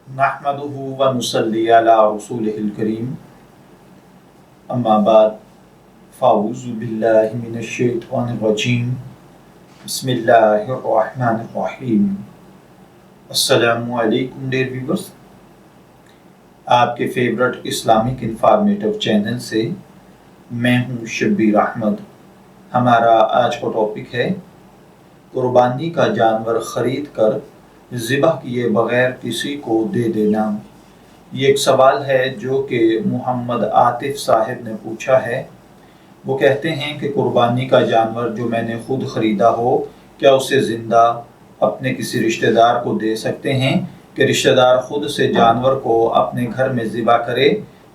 नहमदुहु व नुसल्ली अला रसूलिहिल करीम अम्मा बाद फ़ाऊज़ु बिल्लाहि मिनश शैतानिर रजीम बिस्मिल्लाहिर रहमानिर रहीम। अस्सलामु अलैकुम डियर व्यूअर्स, आपके फेवरेट इस्लामिक इंफॉर्मेटिव चैनल से मैं हूँ शब्बीर अहमद। हमारा आज का टॉपिक है कुर्बानी का जानवर ख़रीद कर ज़िबह किए बग़ैर किसी को दे देना। ये एक सवाल है जो कि मोहम्मद आतिफ साहिब ने पूछा है। वो कहते हैं कि कुर्बानी का जानवर जो मैंने ख़ुद ख़रीदा हो, क्या उसे ज़िंदा अपने किसी रिश्तेदार को दे सकते हैं कि रिश्तेदार ख़ुद से जानवर को अपने घर में ज़िबा करे?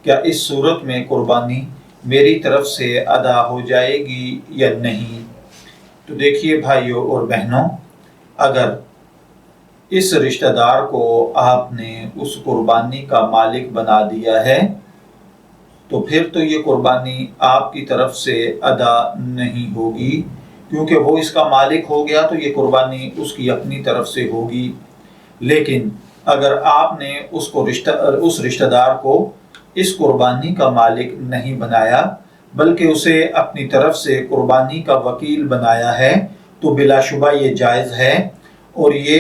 क्या इस सूरत में कुर्बानी मेरी तरफ से अदा हो जाएगी या नहीं? तो देखिए भाइयों और बहनों, अगर इस रिश्तेदार को आपने उस कुर्बानी का मालिक बना दिया है तो फिर तो ये कुर्बानी आपकी तरफ से अदा नहीं होगी, क्योंकि वो इसका मालिक हो गया तो ये कुर्बानी उसकी अपनी तरफ से होगी। लेकिन अगर आपने उस रिश्तेदार को इस कुर्बानी का मालिक नहीं बनाया बल्कि उसे अपनी तरफ से कुर्बानी का वकील बनाया है तो बिलाशुबा ये जायज़ है और ये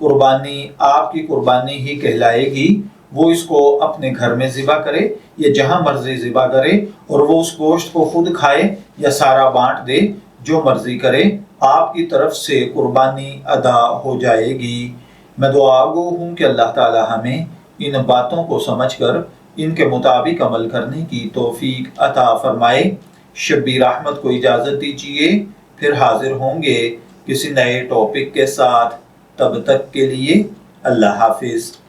कुर्बानी आपकी कुर्बानी ही कहलाएगी। वो इसको अपने घर में ज़िबा करे या जहाँ मर्जी ज़िबा करे और वो उस गोश्त को खुद खाए या सारा बांट दे, जो मर्जी करे, आपकी तरफ से कुर्बानी अदा हो जाएगी। मैं दुआगो हूँ कि अल्लाह ताला हमें इन बातों को समझकर इनके मुताबिक अमल करने की तौफीक अता फरमाए। शब्बीर अहमद को इजाज़त दीजिए, फिर हाजिर होंगे किसी नए टॉपिक के साथ। तब तक के लिए अल्लाह हाफिज़।